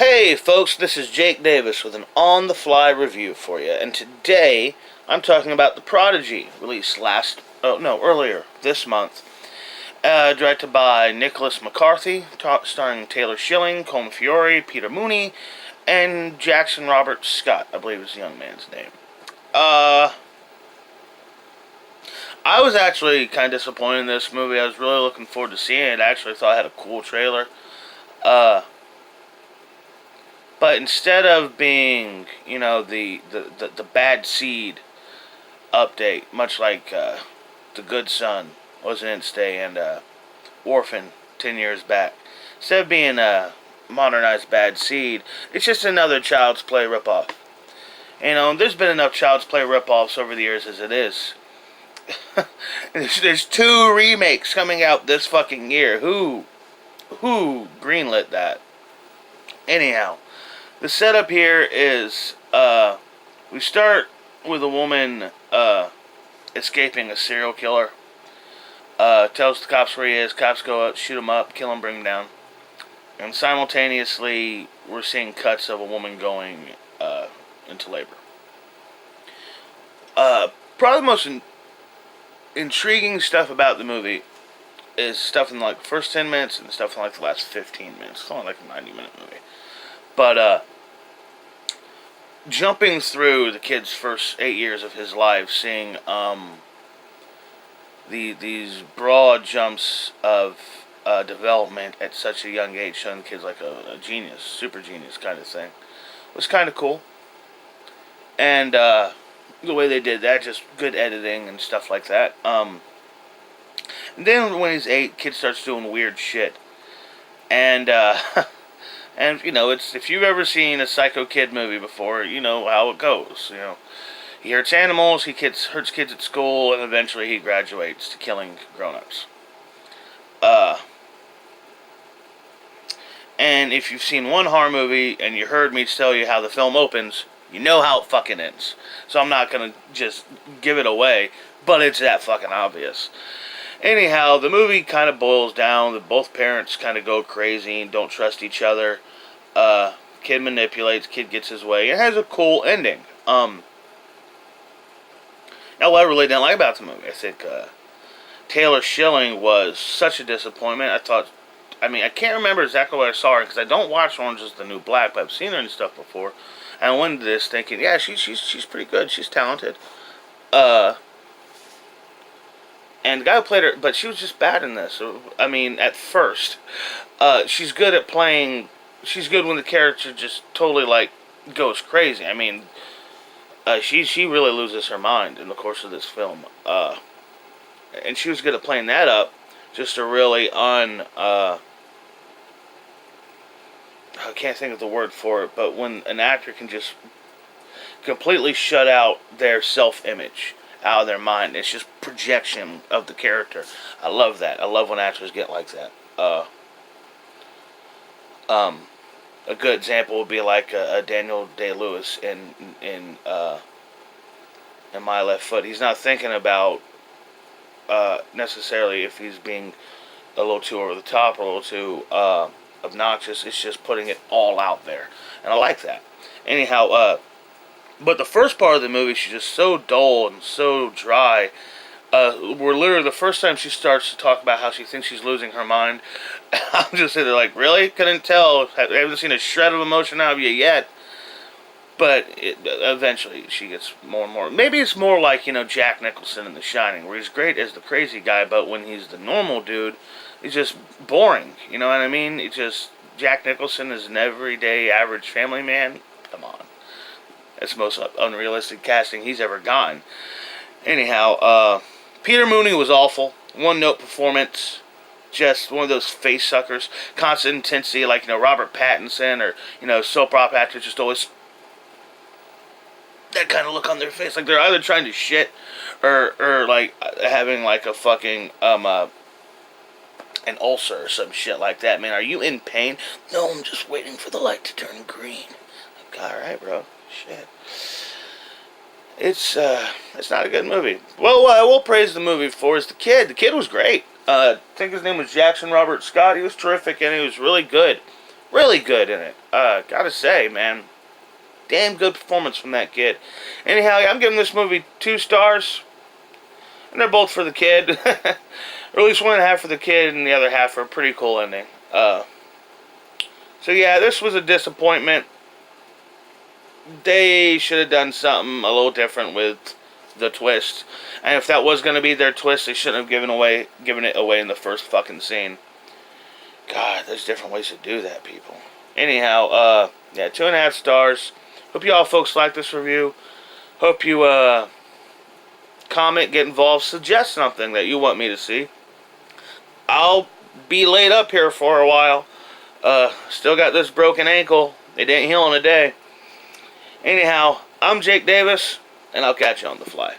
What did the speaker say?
Hey folks, this is Jake Davis with an on-the-fly review for you, and today I'm talking about The Prodigy, released earlier this month. Directed by Nicholas McCarthy, starring Taylor Schilling, Colm Fiore, Peter Mooney, and Jackson Robert Scott, I believe is the young man's name. I was actually kind of disappointed in this movie. I was really looking forward to seeing it. I actually thought it had a cool trailer. But instead of being, the bad seed update, much like The Good Son was an Instay and Orphan 10 years back, instead of being a modernized bad seed, it's just another Child's Play ripoff. There's been enough Child's Play ripoffs over the years as it is. There's 2 remakes coming out this fucking year. Who greenlit that? Anyhow, the setup here is we start with a woman escaping a serial killer. Tells the cops where he is. Cops go out, shoot him up, kill him, bring him down. And simultaneously, we're seeing cuts of a woman going into labor. Probably the most intriguing stuff about the movie is stuff in the first 10 minutes and stuff in the last 15 minutes. It's only like a 90-minute movie. But jumping through the kid's first 8 years of his life, seeing these broad jumps of development at such a young age, showing the kids like a genius, super genius kind of thing, was kind of cool. And the way they did that, just good editing and stuff like that. And then when he's 8, kid starts doing weird shit. And and it's, if you've ever seen a Psycho Kid movie before, you know how it goes. He hurts animals, he hurts kids at school, and eventually he graduates to killing grown-ups. And if you've seen one horror movie and you heard me tell you how the film opens, you know how it fucking ends. So I'm not gonna just give it away, but it's that fucking obvious. Anyhow, the movie kind of boils down that both parents kind of go crazy and don't trust each other. Kid manipulates, kid gets his way. It has a cool ending. Now, what I really didn't like about the movie, I think Taylor Schilling was such a disappointment. I can't remember exactly what I saw her, because I don't watch Orange is the New Black, but I've seen her and stuff before. And I went into this thinking, yeah, she's pretty good. She's talented. And the guy who played her, but she was just bad in this. At first, she's good at playing. She's good when the character just totally goes crazy. She really loses her mind in the course of this film. And she was good at playing that up, just to really I can't think of the word for it, but when an actor can just completely shut out their self-image out of their mind. It's just projection of the character. I love that. I love when actors get like that. A good example would be a Daniel Day-Lewis in My Left Foot. He's not thinking about necessarily if he's being a little too over the top or a little too obnoxious. It's just putting it all out there, and I like that. Anyhow, but the first part of the movie, she's just so dull and so dry. Where literally the first time she starts to talk about how she thinks she's losing her mind, I'm just sitting there really? Couldn't tell. I haven't seen a shred of emotion out of you yet. But eventually she gets more and more. Maybe it's more like, Jack Nicholson in The Shining, where he's great as the crazy guy, but when he's the normal dude, he's just boring. You know what I mean? It's just, Jack Nicholson is an everyday average family man. Come on. That's the most unrealistic casting he's ever gotten. Anyhow, Peter Mooney was awful. One-note performance. Just one of those face suckers. Constant intensity, like, Robert Pattinson or, soap opera actors just always that kind of look on their face. Like they're either trying to shit or having a fucking, an ulcer or some shit like that. Man, are you in pain? No, I'm just waiting for the light to turn green. Alright, bro. Shit. It's not a good movie. Well, what I will praise the movie for is the kid. The kid was great. I think his name was Jackson Robert Scott. He was terrific and he was really good. Really good in it. Gotta say, man. Damn good performance from that kid. Anyhow, I'm giving this movie 2 stars. And they're both for the kid. Or at least 1.5 for the kid and the other half for a pretty cool ending. So yeah, this was a disappointment. They should have done something a little different with the twist. And if that was going to be their twist, they shouldn't have given it away in the first fucking scene. God, there's different ways to do that, people. Anyhow, yeah, 2.5 stars. Hope you all folks like this review. Hope you, comment, get involved, suggest something that you want me to see. I'll be laid up here for a while. Still got this broken ankle. It didn't heal in a day. Anyhow, I'm Jake Davis, and I'll catch you on the fly.